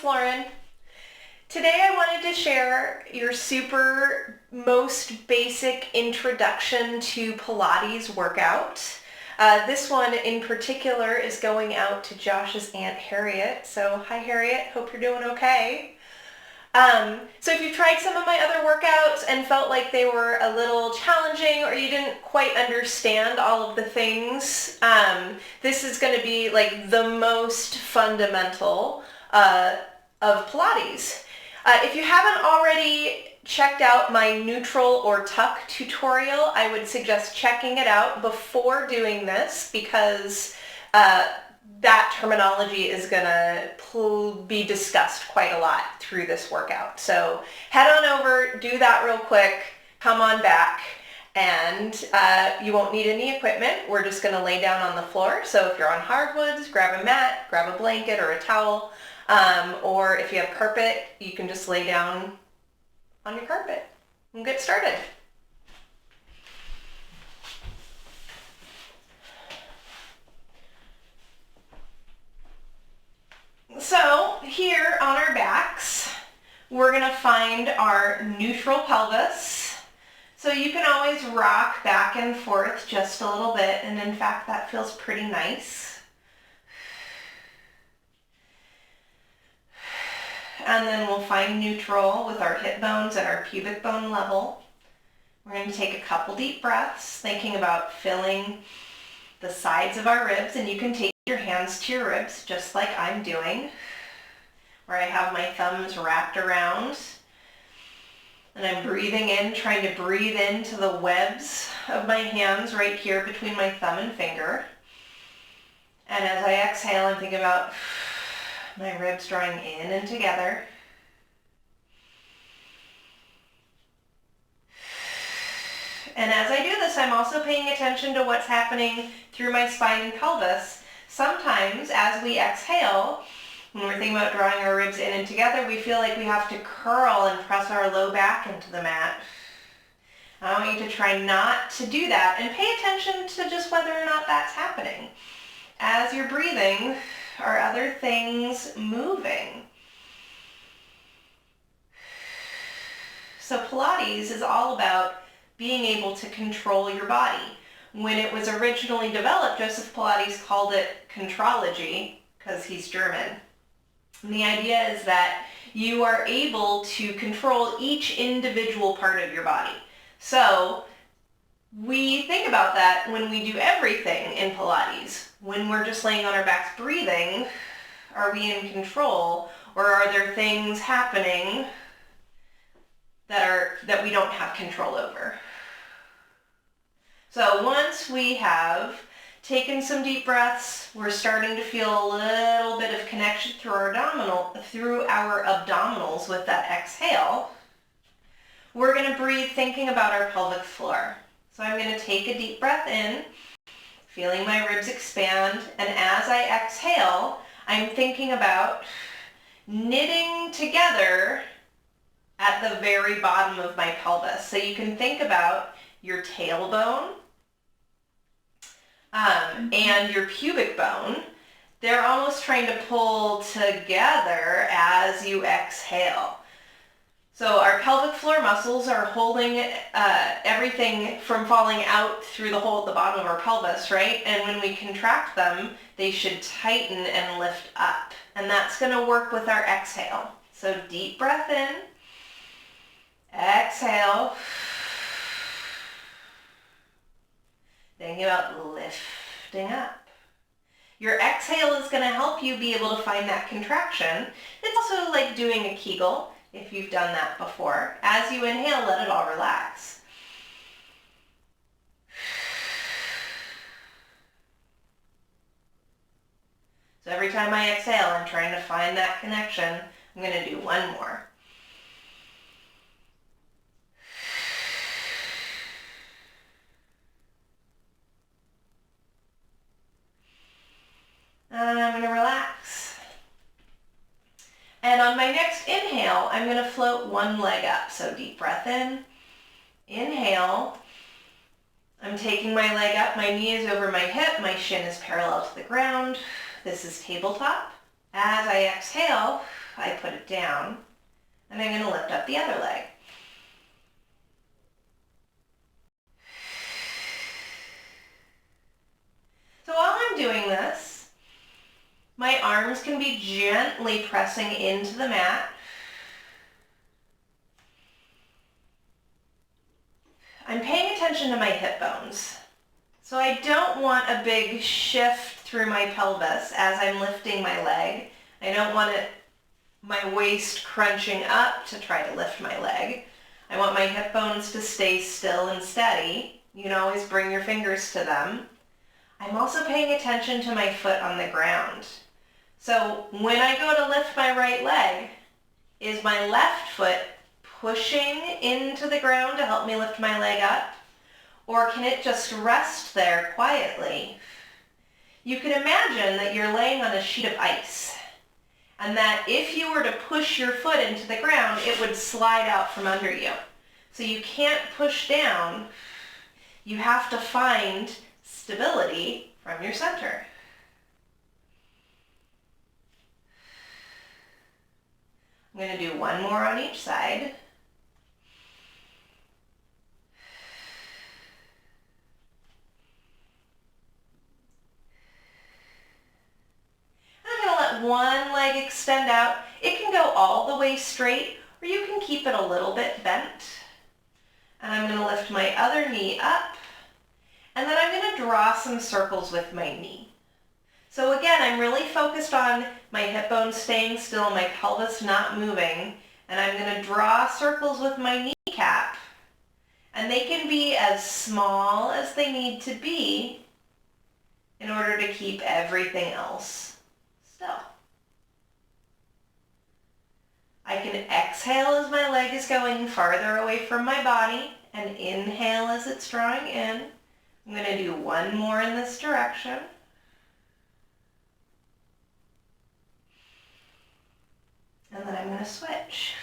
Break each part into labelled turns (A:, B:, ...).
A: Lauren. Today I wanted to share your most basic introduction to Pilates workout. This one in particular is going out to Josh's Aunt Harriet. So hi Harriet, hope you're doing okay. So if you've tried some of my other workouts and felt like they were a little challenging or you didn't quite understand all of the things, this is going to be like the most fundamental of Pilates. If you haven't already checked out my neutral or tuck tutorial, I would suggest checking it out before doing this because that terminology is going to be discussed quite a lot through this workout. So head on over, do that real quick, come on back, and you won't need any equipment. We're just going to lay down on the floor. So if you're on hardwoods, grab a mat, grab a blanket or a towel, or if you have carpet, you can just lay down on your carpet and get started. So here on our backs, we're going to find our neutral pelvis. So you can always rock back and forth just a little bit, and in fact that feels pretty nice. And then we'll find neutral with our hip bones at our pubic bone level. We're going to take a couple deep breaths, thinking about filling the sides of our ribs, and you can take your hands to your ribs just like I'm doing, where I have my thumbs wrapped around and I'm breathing in, trying to breathe into the webs of my hands right here between my thumb and finger. And as I exhale, I'm thinking about my ribs drawing in and together. And as I do this, I'm also paying attention to what's happening through my spine and pelvis. Sometimes as we exhale, when we're thinking about drawing our ribs in and together, we feel like we have to curl and press our low back into the mat. I want you to try not to do that and pay attention to just whether or not that's happening. As you're breathing, are other things moving? So Pilates is all about being able to control your body. When it was originally developed, Joseph Pilates called it contrology because he's German. And the idea is that you are able to control each individual part of your body. So we think about that when we do everything in Pilates. When we're just laying on our backs breathing, are we in control, or are there things happening that we don't have control over? So once we have taken some deep breaths, we're starting to feel a little bit of connection through our abdominals with that exhale. We're going to breathe thinking about our pelvic floor. So I'm going to take a deep breath in, feeling my ribs expand, and as I exhale, I'm thinking about knitting together at the very bottom of my pelvis. So you can think about your tailbone and your pubic bone. They're almost trying to pull together as you exhale. So our pelvic floor muscles are holding everything from falling out through the hole at the bottom of our pelvis, right? And when we contract them, they should tighten and lift up. And that's going to work with our exhale. So deep breath in, exhale. Thinking about lifting up. Your exhale is going to help you be able to find that contraction. It's also like doing a Kegel, if you've done that before. As you inhale, let it all relax. So every time I exhale, I'm trying to find that connection. I'm going to do one more. And I'm going to relax. And on my next inhale, I'm going to float one leg up. So deep breath in, inhale. I'm taking my leg up, my knee is over my hip, my shin is parallel to the ground. This is tabletop. As I exhale, I put it down, and I'm going to lift up the other leg. So while I'm doing this, my arms can be gently pressing into the mat. I'm paying attention to my hip bones. So I don't want a big shift through my pelvis as I'm lifting my leg. I don't want my waist crunching up to try to lift my leg. I want my hip bones to stay still and steady. You can always bring your fingers to them. I'm also paying attention to my foot on the ground. So when I go to lift my right leg, is my left foot pushing into the ground to help me lift my leg up? Or can it just rest there quietly? You can imagine that you're laying on a sheet of ice, and that if you were to push your foot into the ground, it would slide out from under you. So you can't push down. You have to find stability from your center. I'm going to do one more on each side. I'm going to let one leg extend out. It can go all the way straight, or you can keep it a little bit bent. And I'm going to lift my other knee up. And then I'm going to draw some circles with my knee. So again, I'm really focused on my hip bones staying still, my pelvis not moving, and I'm going to draw circles with my kneecap. And they can be as small as they need to be in order to keep everything else still. I can exhale as my leg is going farther away from my body, and inhale as it's drawing in. I'm going to do one more in this direction. And then I'm going to switch.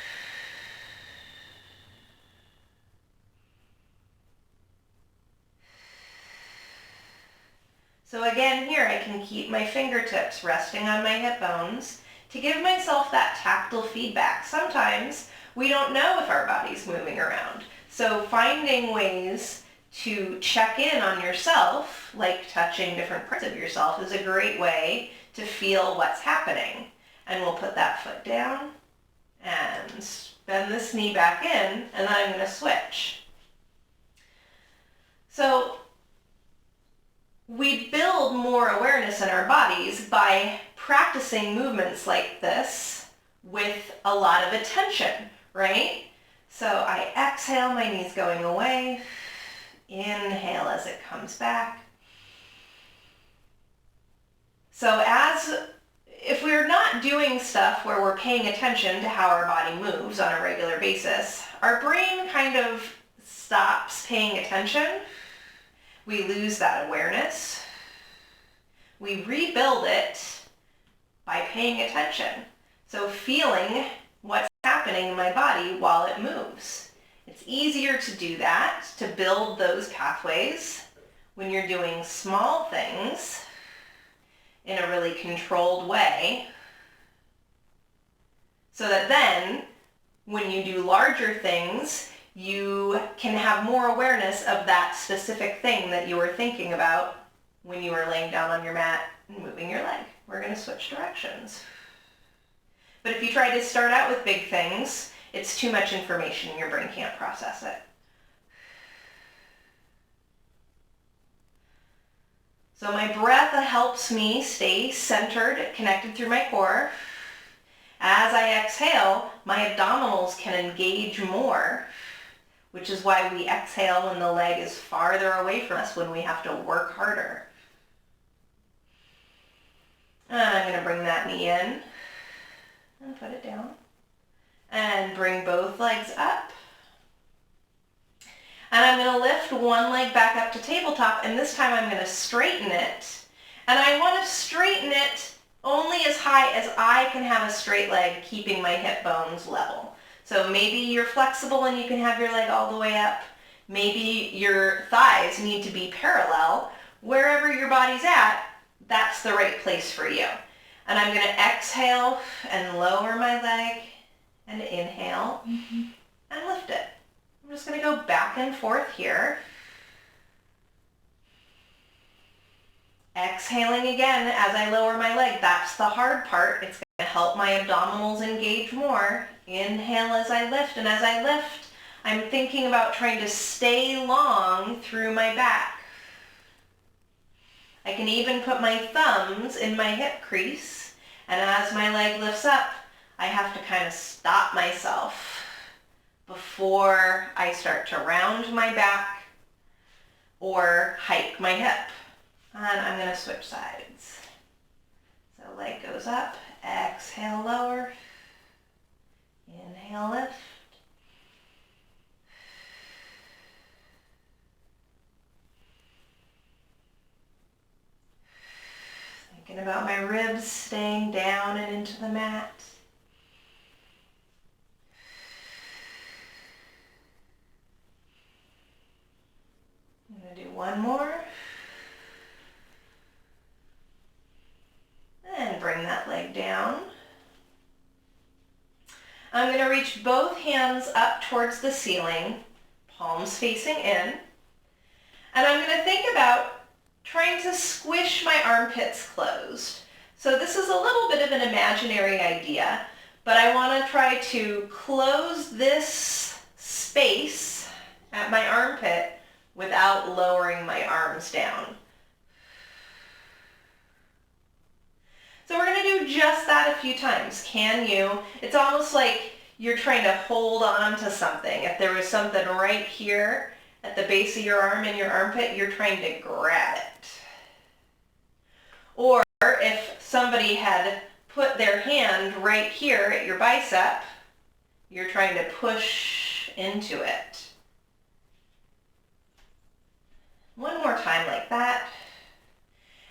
A: So again here I can keep my fingertips resting on my hip bones to give myself that tactile feedback. Sometimes we don't know if our body's moving around. So finding ways to check in on yourself, like touching different parts of yourself, is a great way to feel what's happening. And we'll put that foot down and bend this knee back in, and then I'm going to switch. So we build more awareness in our bodies by practicing movements like this with a lot of attention, right? So I exhale, my knee's going away. Inhale as it comes back. So if we're not doing stuff where we're paying attention to how our body moves on a regular basis, our brain kind of stops paying attention. We lose that awareness. We rebuild it by paying attention. So feeling what's happening in my body while it moves. It's easier to do that, to build those pathways when you're doing small things in a really controlled way, so that then when you do larger things, you can have more awareness of that specific thing that you were thinking about when you were laying down on your mat and moving your leg. We're going to switch directions. But if you try to start out with big things, it's too much information. Your brain can't process it. So my breath helps me stay centered, connected through my core. As I exhale, my abdominals can engage more, which is why we exhale when the leg is farther away from us, when we have to work harder. And I'm going to bring that knee in and put it down. And bring both legs up. And I'm going to lift one leg back up to tabletop, and this time I'm going to straighten it. And I want to straighten it only as high as I can have a straight leg, keeping my hip bones level. So maybe you're flexible and you can have your leg all the way up. Maybe your thighs need to be parallel. Wherever your body's at, that's the right place for you. And I'm going to exhale and lower my leg and inhale and lift it. I'm just going to go back and forth here. Exhaling again as I lower my leg. That's the hard part. It's going to help my abdominals engage more. Inhale as I lift, and as I lift, I'm thinking about trying to stay long through my back. I can even put my thumbs in my hip crease, and as my leg lifts up, I have to kind of stop myself before I start to round my back or hike my hip. And I'm going to switch sides. So leg goes up, exhale, lower, inhale, lift. Thinking about my ribs staying down and into the mat. I'm going to do one more. And bring that leg down. I'm going to reach both hands up towards the ceiling, palms facing in. And I'm going to think about trying to squish my armpits closed. So this is a little bit of an imaginary idea, but I want to try to close this space at my armpit without lowering my arms down. So we're going to do just that a few times. Can you? It's almost like you're trying to hold on to something. If there was something right here at the base of your arm and your armpit, you're trying to grab it. Or if somebody had put their hand right here at your bicep, you're trying to push into it. One more time like that.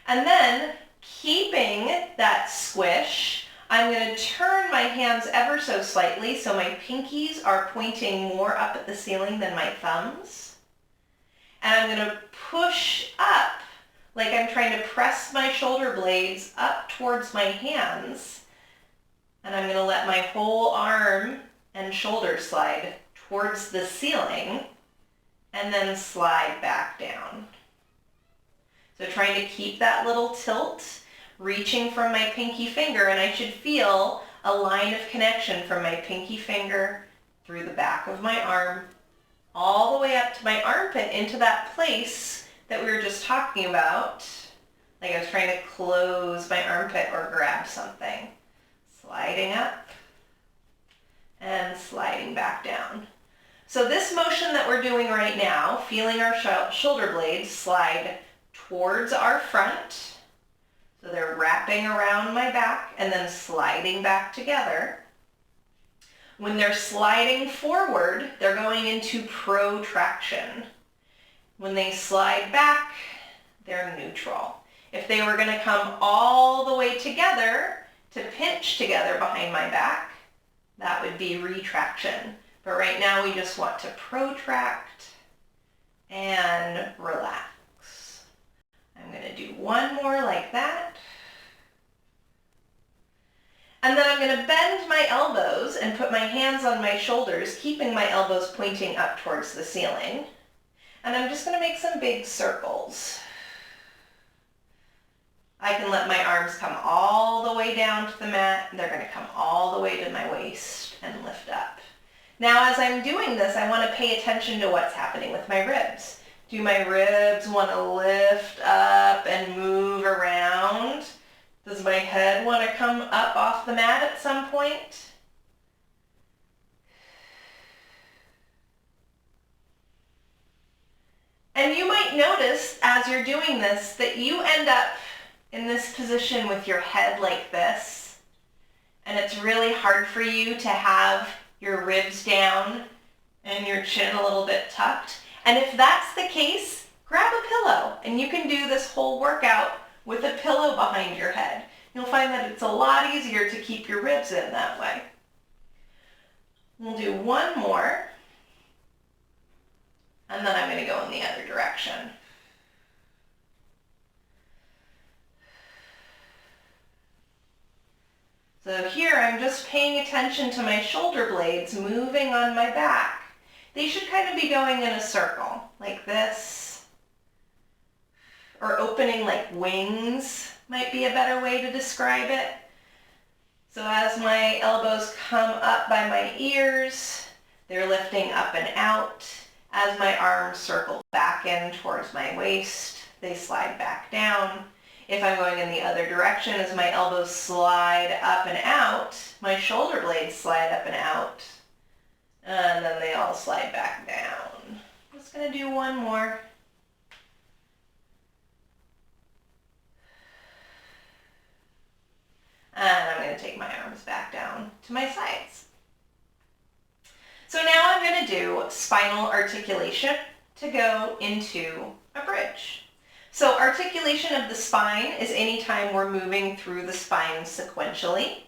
A: And then, keeping that squish, I'm going to turn my hands ever so slightly so my pinkies are pointing more up at the ceiling than my thumbs. And I'm going to push up like I'm trying to press my shoulder blades up towards my hands. And I'm going to let my whole arm and shoulder slide towards the ceiling and then slide back down. So trying to keep that little tilt, reaching from my pinky finger, and I should feel a line of connection from my pinky finger through the back of my arm, all the way up to my armpit into that place that we were just talking about, like I was trying to close my armpit or grab something. Sliding up and sliding back down. So this motion that we're doing right now, feeling our shoulder blades slide towards our front, so they're wrapping around my back and then sliding back together. When they're sliding forward, they're going into protraction. When they slide back, they're neutral. If they were going to come all the way together to pinch together behind my back, that would be retraction. But right now we just want to protract and relax. I'm going to do one more like that. And then I'm going to bend my elbows and put my hands on my shoulders, keeping my elbows pointing up towards the ceiling. And I'm just going to make some big circles. I can let my arms come all the way down to the mat. They're going to come all the way to my waist and lift up. Now, as I'm doing this, I want to pay attention to what's happening with my ribs. Do my ribs want to lift up and move around? Does my head want to come up off the mat at some point? And you might notice as you're doing this that you end up in this position with your head like this, and it's really hard for you to have your ribs down and your chin a little bit tucked. And if that's the case, grab a pillow and you can do this whole workout with a pillow behind your head. You'll find that it's a lot easier to keep your ribs in that way. We'll do one more, and then I'm going to go in the other direction. So here I'm just paying attention to my shoulder blades moving on my back. They should kind of be going in a circle, like this. Or opening like wings might be a better way to describe it. So as my elbows come up by my ears, they're lifting up and out. As my arms circle back in towards my waist, they slide back down. If I'm going in the other direction, as my elbows slide up and out, my shoulder blades slide up and out. And then they all slide back down. I'm just going to do one more. And I'm going to take my arms back down to my sides. So now I'm going to do spinal articulation to go into a bridge. So articulation of the spine is anytime we're moving through the spine sequentially.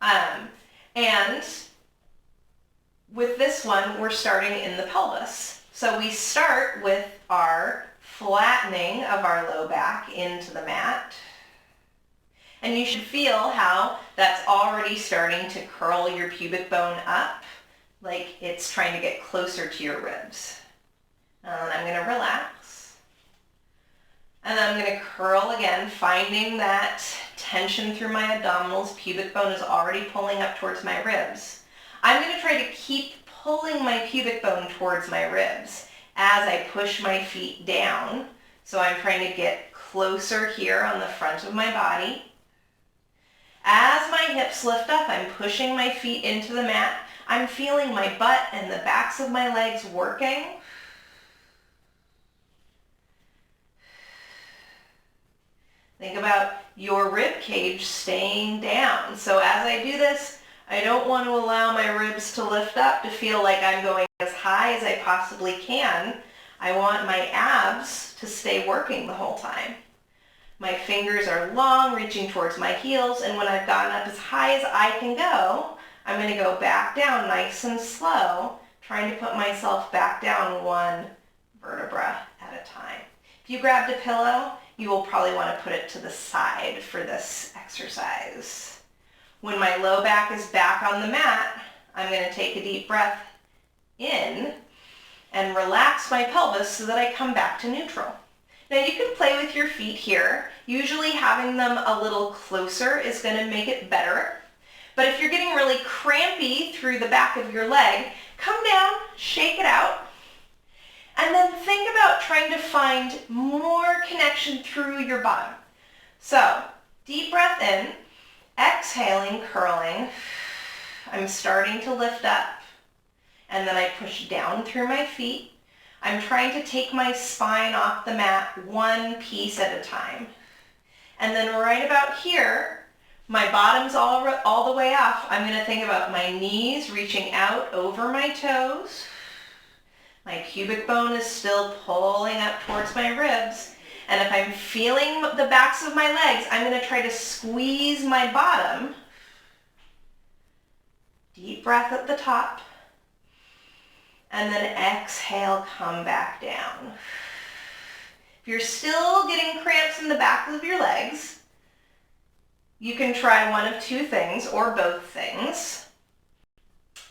A: And with this one, we're starting in the pelvis. So we start with our flattening of our low back into the mat. And you should feel how that's already starting to curl your pubic bone up, like it's trying to get closer to your ribs. And I'm going to relax. And then I'm going to curl again, finding that tension through my abdominals. Pubic bone is already pulling up towards my ribs. I'm going to try to keep pulling my pubic bone towards my ribs as I push my feet down. So I'm trying to get closer here on the front of my body. As my hips lift up, I'm pushing my feet into the mat. I'm feeling my butt and the backs of my legs working. Think about your rib cage staying down. So as I do this, I don't want to allow my ribs to lift up to feel like I'm going as high as I possibly can. I want my abs to stay working the whole time. My fingers are long, reaching towards my heels, and when I've gotten up as high as I can go, I'm going to go back down nice and slow, trying to put myself back down one vertebra at a time. If you grabbed a pillow, you will probably want to put it to the side for this exercise. When my low back is back on the mat, I'm going to take a deep breath in and relax my pelvis so that I come back to neutral. Now you can play with your feet here. Usually having them a little closer is going to make it better. But if you're getting really crampy through the back of your leg, come down, shake it out, and then think about trying to find more connection through your bottom. So deep breath in, exhaling, curling. I'm starting to lift up, and then I push down through my feet. I'm trying to take my spine off the mat one piece at a time. And then right about here, my bottom's all the way off. I'm going to think about my knees reaching out over my toes. My pubic bone is still pulling up towards my ribs. And if I'm feeling the backs of my legs, I'm going to try to squeeze my bottom. Deep breath at the top. And then exhale, come back down. If you're still getting cramps in the back of your legs, you can try one of two things or both things.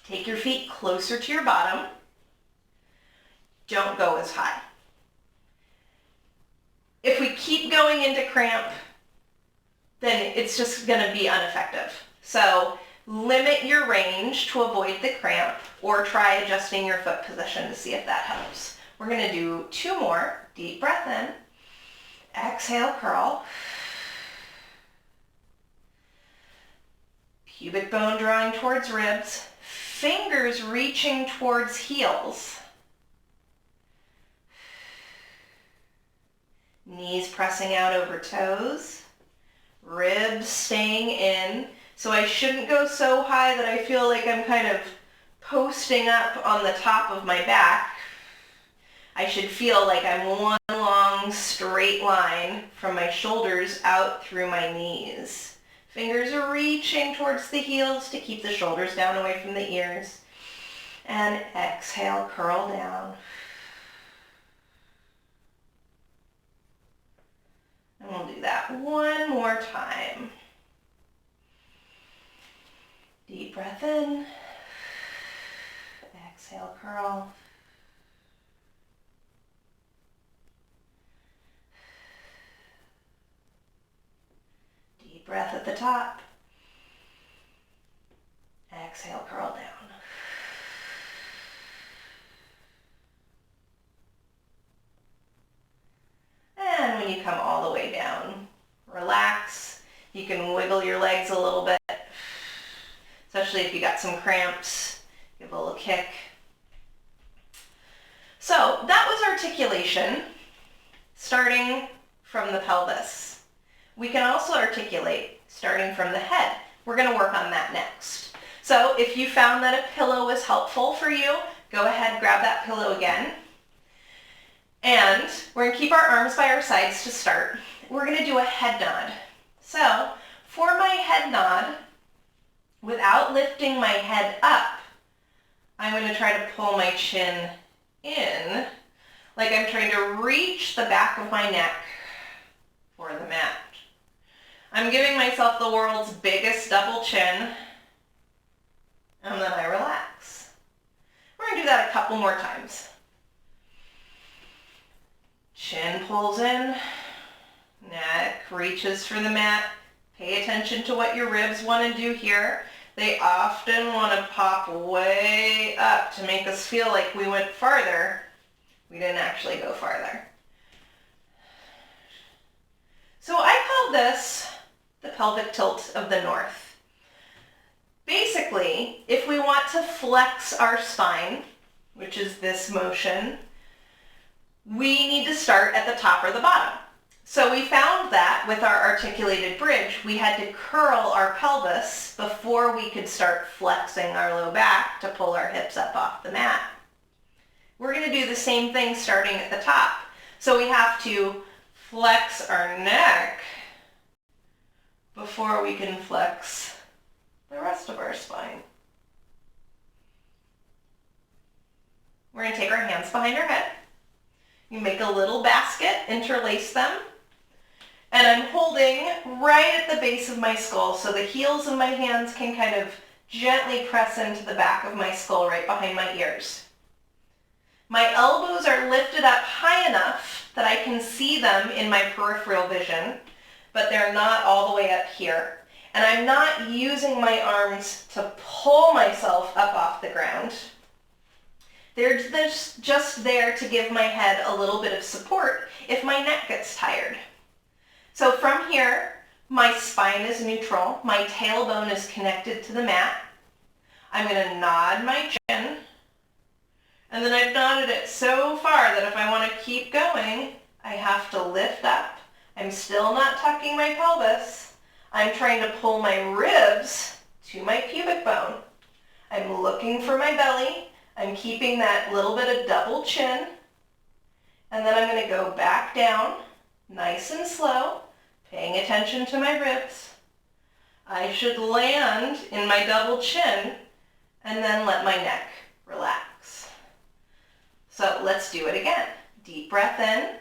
A: Take your feet closer to your bottom. Don't go as high. If we keep going into cramp, then it's just going to be ineffective. So limit your range to avoid the cramp, or try adjusting your foot position to see if that helps. We're going to do two more. Deep breath in. Exhale, curl. Pubic bone drawing towards ribs. Fingers reaching towards heels. Knees pressing out over toes. Ribs staying in. So I shouldn't go so high that I feel like I'm kind of posting up on the top of my back. I should feel like I'm one long straight line from my shoulders out through my knees. Fingers are reaching towards the heels to keep the shoulders down away from the ears. And exhale, curl down. And we'll do that one more time. breath in. Exhale, curl. Deep breath at the top. Exhale, curl down. And when you come all the way down, relax. You can wiggle your legs a little bit, especially if you got some cramps. Give a little kick. So that was articulation, starting from the pelvis. We can also articulate starting from the head. We're going to work on that next. So if you found that a pillow was helpful for you, go ahead, grab that pillow again. And we're going to keep our arms by our sides to start. We're going to do a head nod. So for my head nod, without lifting my head up, I'm going to try to pull my chin in, like I'm trying to reach the back of my neck for the mat. I'm giving myself the world's biggest double chin, and then I relax. We're going to do that a couple more times. Chin pulls in, neck reaches for the mat. Pay attention to what your ribs want to do here. They often want to pop way up to make us feel like we went farther. We didn't actually go farther. So I call this the pelvic tilt of the north. Basically, if we want to flex our spine, which is this motion, we need to start at the top or the bottom. So we found that with our articulated bridge, we had to curl our pelvis before we could start flexing our low back to pull our hips up off the mat. We're going to do the same thing starting at the top. So we have to flex our neck before we can flex the rest of our spine. We're going to take our hands behind our head. You make a little basket, interlace them, and I'm holding right at the base of my skull so the heels of my hands can kind of gently press into the back of my skull right behind my ears. My elbows are lifted up high enough that I can see them in my peripheral vision, but they're not all the way up here. And I'm not using my arms to pull myself up off the ground. They're just there to give my head a little bit of support if my neck gets tired. So from here, my spine is neutral. My tailbone is connected to the mat. I'm going to nod my chin. And then I've nodded it so far that if I want to keep going, I have to lift up. I'm still not tucking my pelvis. I'm trying to pull my ribs to my pubic bone. I'm looking for my belly. I'm keeping that little bit of double chin. And then I'm going to go back down, nice and slow, paying attention to my ribs. I should land in my double chin and then let my neck relax. So let's do it again. Deep breath in,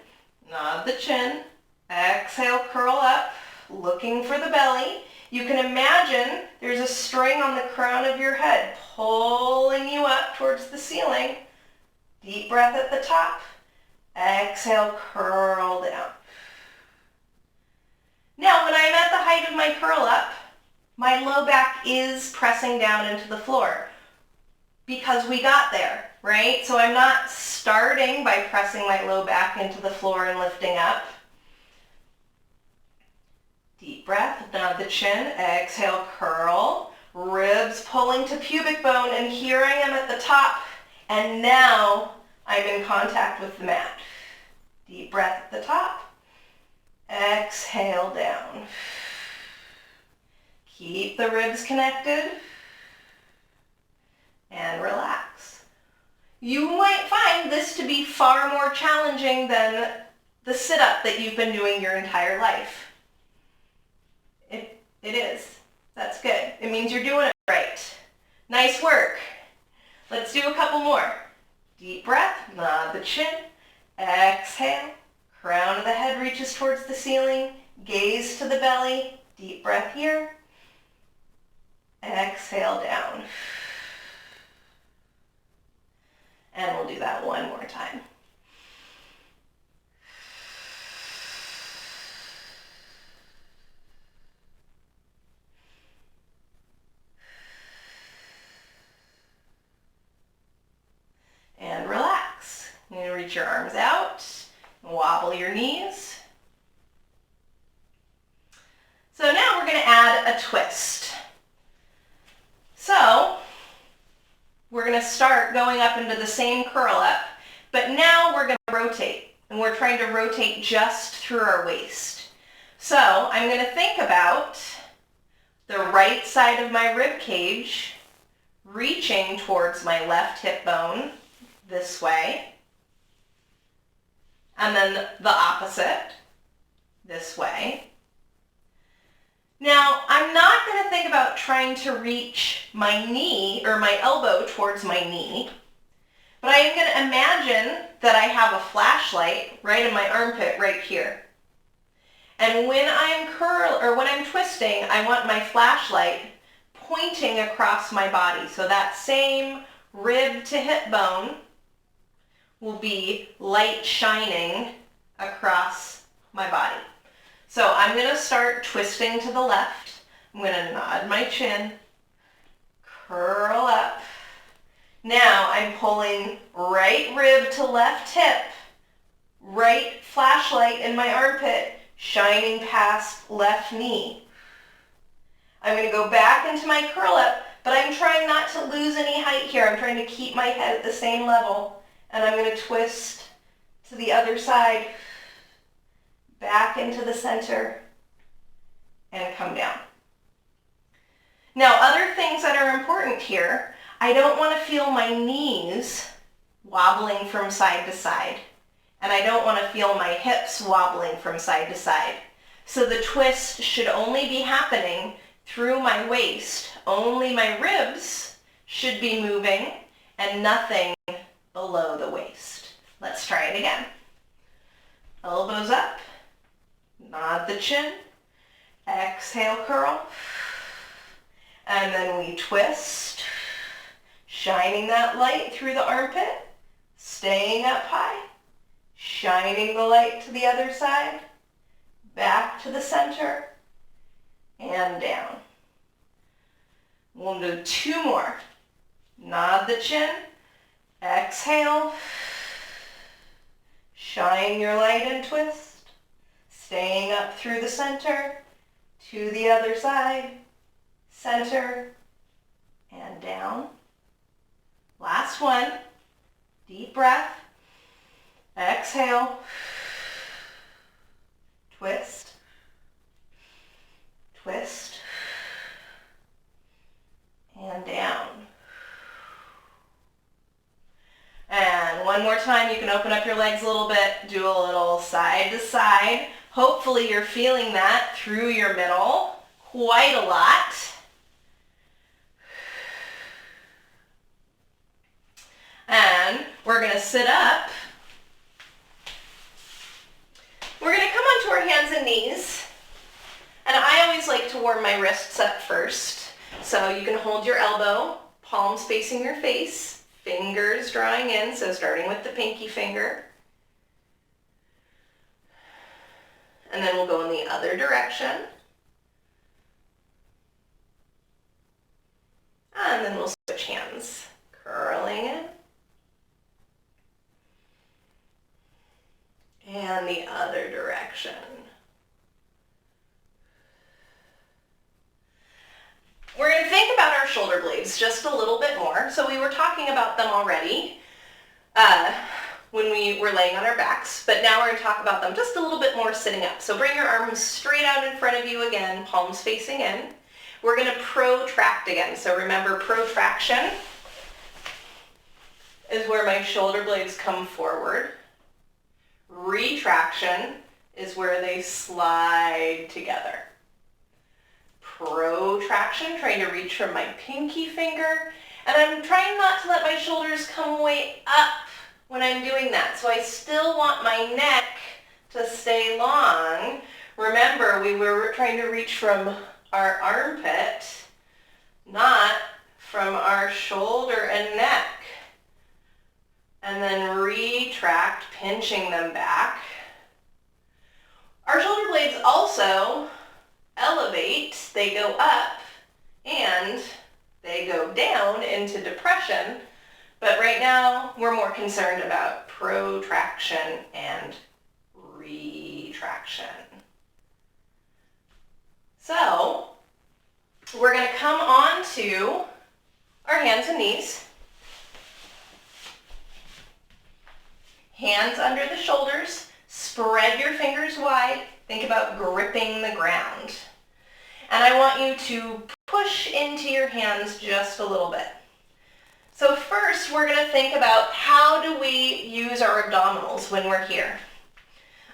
A: nod the chin, exhale, curl up, looking for the belly. You can imagine there's a string on the crown of your head pulling you up towards the ceiling. Deep breath at the top. Exhale, curl down. Now, when I'm at the height of my curl up, my low back is pressing down into the floor because we got there, right? So I'm not starting by pressing my low back into the floor and lifting up. Deep breath, nod the chin, exhale, curl, ribs pulling to pubic bone, and here I am at the top, and now I'm in contact with the mat. Deep breath at the top, exhale down. Keep the ribs connected, and relax. You might find this to be far more challenging than the sit-up that you've been doing your entire life. It is. That's good. It means you're doing it right. Nice work. Let's do a couple more. Deep breath, nod the chin, exhale, crown of the head reaches towards the ceiling, gaze to the belly, deep breath here. Exhale down. And we'll do that one more time. And relax. You're going to reach your arms out, wobble your knees. So now we're going to add a twist. So we're going to start going up into the same curl up, but now we're going to rotate, and we're trying to rotate just through our waist. So I'm going to think about the right side of my rib cage reaching towards my left hip bone this way, and then the opposite this way. Now, I'm not going to think about trying to reach my knee or my elbow towards my knee, but I am going to imagine that I have a flashlight right in my armpit right here. And when I'm twisting, I want my flashlight pointing across my body. So that same rib to hip bone will be light shining across my body. So I'm going to start twisting to the left. I'm going to nod my chin, curl up. Now I'm pulling right rib to left hip, right flashlight in my armpit, shining past left knee. I'm going to go back into my curl up, but I'm trying not to lose any height here. I'm trying to keep my head at the same level. And I'm going to twist to the other side, back into the center, and come down. Now, other things that are important here, I don't want to feel my knees wobbling from side to side, and I don't want to feel my hips wobbling from side to side. So the twist should only be happening through my waist. Only my ribs should be moving and nothing below the waist. Let's try it again. Elbows up, nod the chin, exhale, curl, and then we twist, shining that light through the armpit, staying up high, shining the light to the other side, back to the center, and down. We'll do two more. Nod the chin, exhale, shine your light and twist, staying up through the center, to the other side, center, and down. Last one, deep breath, exhale, twist, twist, and down. And one more time, you can open up your legs a little bit, do a little side to side. Hopefully you're feeling that through your middle quite a lot. And we're going to sit up. We're going to come onto our hands and knees. And I always like to warm my wrists up first. So you can hold your elbow, palms facing your face, fingers drawing in, so starting with the pinky finger. And then we'll go in the other direction. And then we'll switch hands, curling in. And the other direction. We're going to think about our shoulder blades just a little bit more. So we were talking about them already when we were laying on our backs, but now we're going to talk about them just a little bit more sitting up. So bring your arms straight out in front of you again, palms facing in. We're going to protract again. So remember, protraction is where my shoulder blades come forward. Retraction is where they slide together. Protraction, trying to reach from my pinky finger, and I'm trying not to let my shoulders come way up when I'm doing that. So I still want my neck to stay long. Remember, we were trying to reach from our armpit, not from our shoulder and neck. And then retract, pinching them back. Our shoulder blades also elevate, they go up and they go down into depression, but right now we're more concerned about protraction and retraction. So we're going to come on to our hands and knees. Hands under the shoulders, spread your fingers wide, think about gripping the ground. And I want you to push into your hands just a little bit. So first we're going to think about how do we use our abdominals when we're here.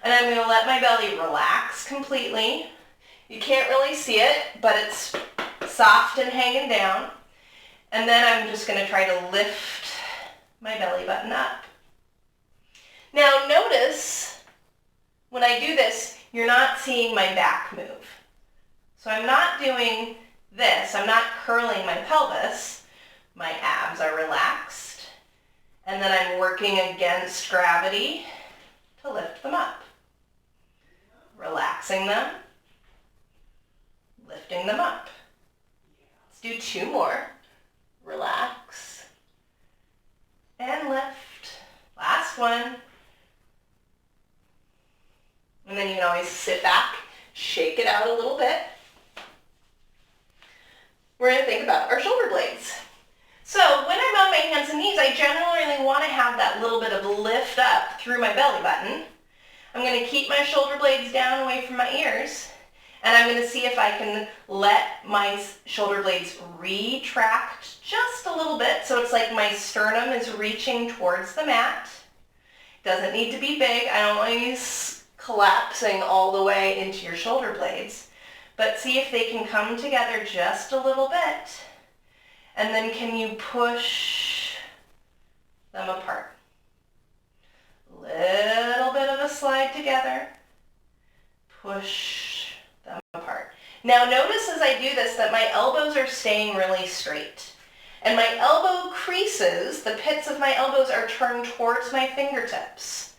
A: And I'm going to let my belly relax completely. You can't really see it, but it's soft and hanging down. And then I'm just going to try to lift my belly button up. Now notice when I do this, you're not seeing my back move. So I'm not doing this. I'm not curling my pelvis. My abs are relaxed. And then I'm working against gravity to lift them up. Relaxing them, lifting them up. Let's do 2 more. Relax and lift. Last one. And then you can always sit back, shake it out a little bit. We're going to think about our shoulder blades. So when I'm on my hands and knees, I generally want to have that little bit of lift up through my belly button. I'm going to keep my shoulder blades down away from my ears, and I'm going to see if I can let my shoulder blades retract just a little bit, so it's like my sternum is reaching towards the mat. Doesn't need to be big. I don't want you collapsing all the way into your shoulder blades, but see if they can come together just a little bit, and then can you push them apart? Little bit of a slide together, push them apart. Now notice as I do this that my elbows are staying really straight, and my elbow creases, the pits of my elbows are turned towards my fingertips.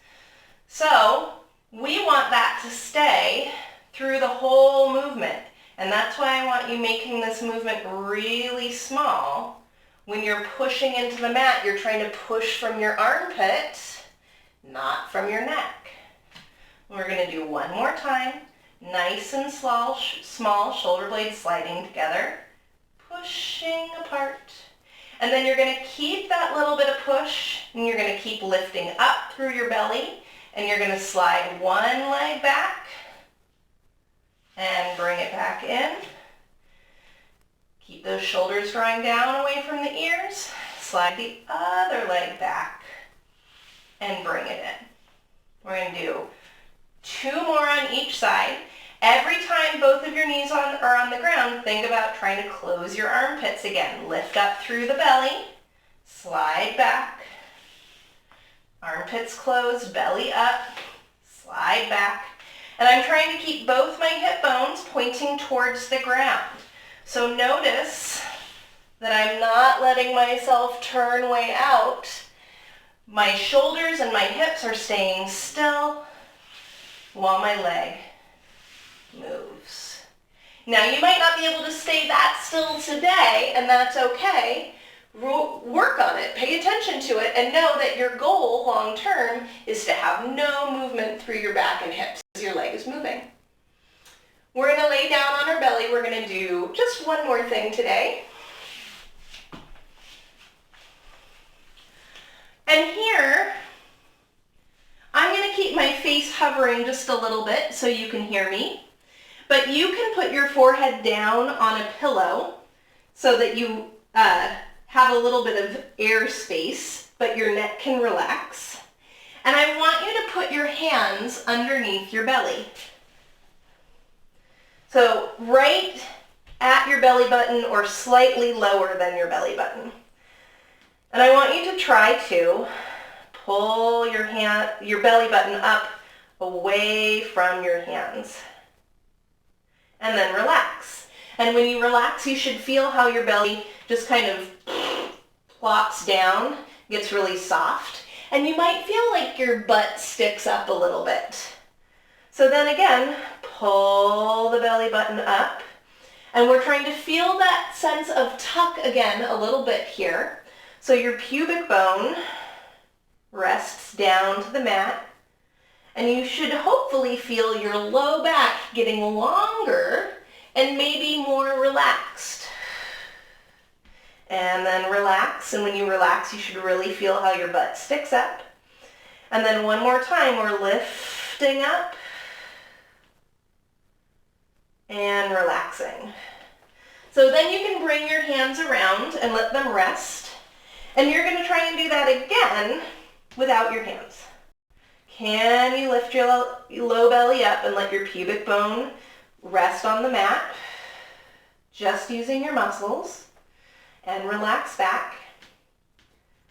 A: So we want that to stay through the whole movement, and that's why I want you making this movement really small. When you're pushing into the mat, you're trying to push from your armpit, not from your neck. We're going to do one more time. Nice and small shoulder blades sliding together, pushing apart. And then you're going to keep that little bit of push, and you're going to keep lifting up through your belly, and you're going to slide one leg back and bring it back in. Keep those shoulders drawing down away from the ears. Slide the other leg back and bring it in. We're going to do 2 more on each side. Every time both of your knees are on the ground, think about trying to close your armpits again. Lift up through the belly, slide back, armpits closed, belly up, slide back. And I'm trying to keep both my hip bones pointing towards the ground. So notice that I'm not letting myself turn way out. My shoulders and my hips are staying still while my leg moves. Now you might not be able to stay that still today, and that's okay. Work on it, pay attention to it, and know that your goal long term is to have no movement through your back and hips as your leg is moving. We're going to lay down on our belly. We're going to do just one more thing today. And here, I'm going to keep my face hovering just a little bit so you can hear me. But you can put your forehead down on a pillow so that you have a little bit of air space, but your neck can relax. And I want you to put your hands underneath your belly. So right at your belly button or slightly lower than your belly button. And I want you to try to pull your belly button up away from your hands. And then relax. And when you relax, you should feel how your belly just kind of plops down, gets really soft, and you might feel like your butt sticks up a little bit. So then again, pull the belly button up, and we're trying to feel that sense of tuck again a little bit here. So your pubic bone rests down to the mat, and you should hopefully feel your low back getting longer and maybe more relaxed. And then relax, and when you relax, you should really feel how your butt sticks up. And then one more time, we're lifting up and relaxing. So then you can bring your hands around and let them rest. And you're going to try and do that again without your hands. Can you lift your low belly up and let your pubic bone rest on the mat, just using your muscles, and relax back.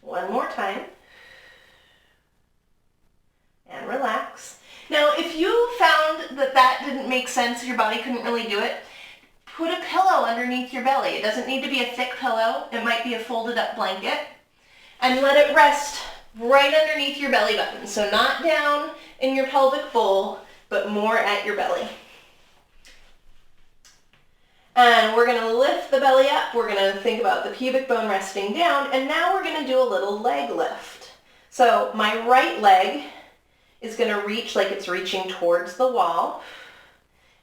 A: One more time. And relax. Now, if you found that that didn't make sense, your body couldn't really do it, put a pillow underneath your belly. It doesn't need to be a thick pillow. It might be a folded up blanket. And let it rest right underneath your belly button. So not down in your pelvic bowl, but more at your belly. And we're going to lift the belly up. We're going to think about the pubic bone resting down. And now we're going to do a little leg lift. So my right leg is going to reach like it's reaching towards the wall,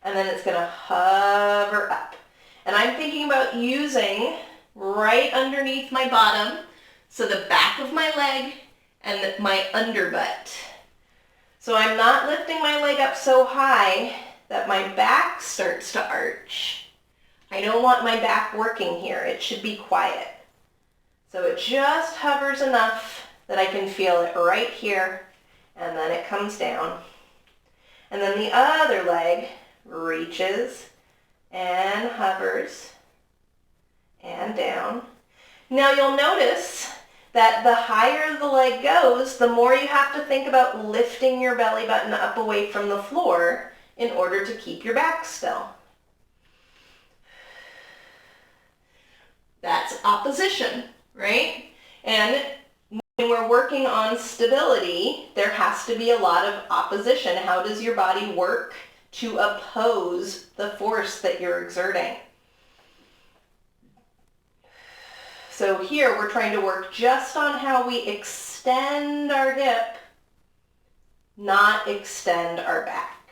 A: and then it's going to hover up. And I'm thinking about using right underneath my bottom, so the back of my leg and my underbutt. So I'm not lifting my leg up so high that my back starts to arch. I don't want my back working here. It should be quiet. So it just hovers enough that I can feel it right here, and then it comes down. And then the other leg reaches and hovers and down. Now you'll notice that the higher the leg goes, the more you have to think about lifting your belly button up away from the floor in order to keep your back still. That's opposition, right? And when we're working on stability, there has to be a lot of opposition. How does your body work to oppose the force that you're exerting? So here we're trying to work just on how we extend our hip, not extend our back.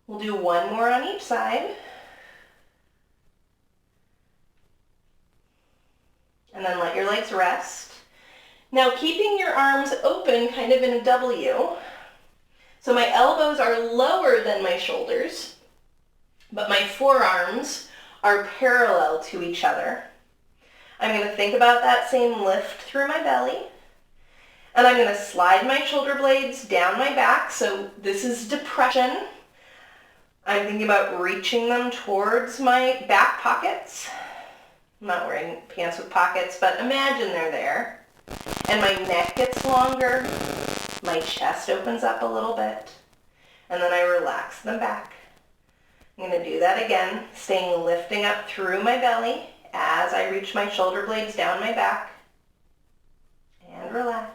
A: We'll do one more on each side. And then let your legs rest. Now keeping your arms open kind of in a W. So my elbows are lower than my shoulders, but my forearms are parallel to each other. I'm going to think about that same lift through my belly. And I'm going to slide my shoulder blades down my back. So this is depression. I'm thinking about reaching them towards my back pockets. I'm not wearing pants with pockets, but imagine they're there. And my neck gets longer. My chest opens up a little bit. And then I relax them back. I'm going to do that again, staying lifting up through my belly as I reach my shoulder blades down my back. And relax.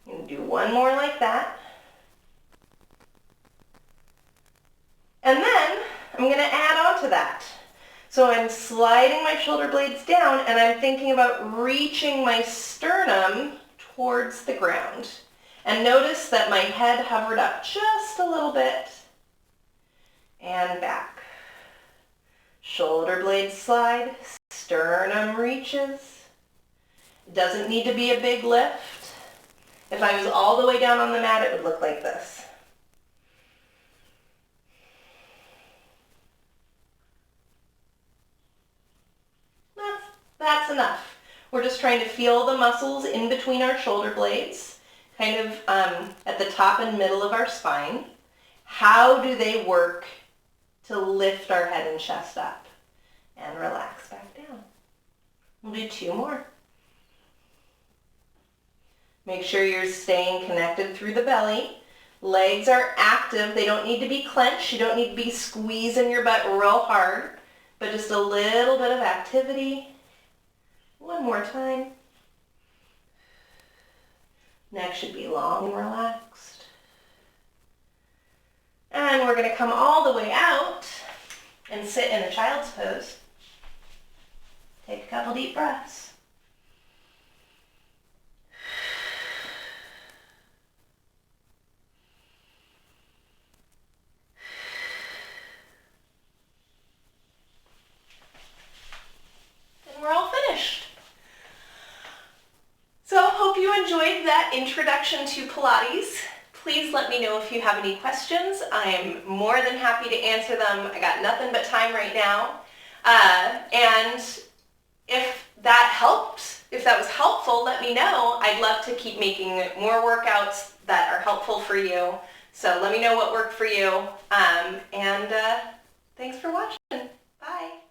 A: I'm going to do one more like that. And then I'm going to add on to that. So I'm sliding my shoulder blades down, and I'm thinking about reaching my sternum towards the ground. And notice that my head hovered up just a little bit and back. Shoulder blades slide, sternum reaches. It doesn't need to be a big lift. If I was all the way down on the mat, it would look like this. That's enough. We're just trying to feel the muscles in between our shoulder blades, kind of at the top and middle of our spine. How do they work to lift our head and chest up? And relax back down. We'll do two more. Make sure you're staying connected through the belly. Legs are active. They don't need to be clenched. You don't need to be squeezing your butt real hard, but just a little bit of activity. One more time. Neck should be long and relaxed. And we're going to come all the way out and sit in a child's pose. Take a couple deep breaths. And we're all finished. So hope you enjoyed that introduction to Pilates. Please let me know if you have any questions. I am more than happy to answer them. I got nothing but time right now. And if that helped, if that was helpful, let me know. I'd love to keep making more workouts that are helpful for you. So let me know what worked for you. And thanks for watching. Bye.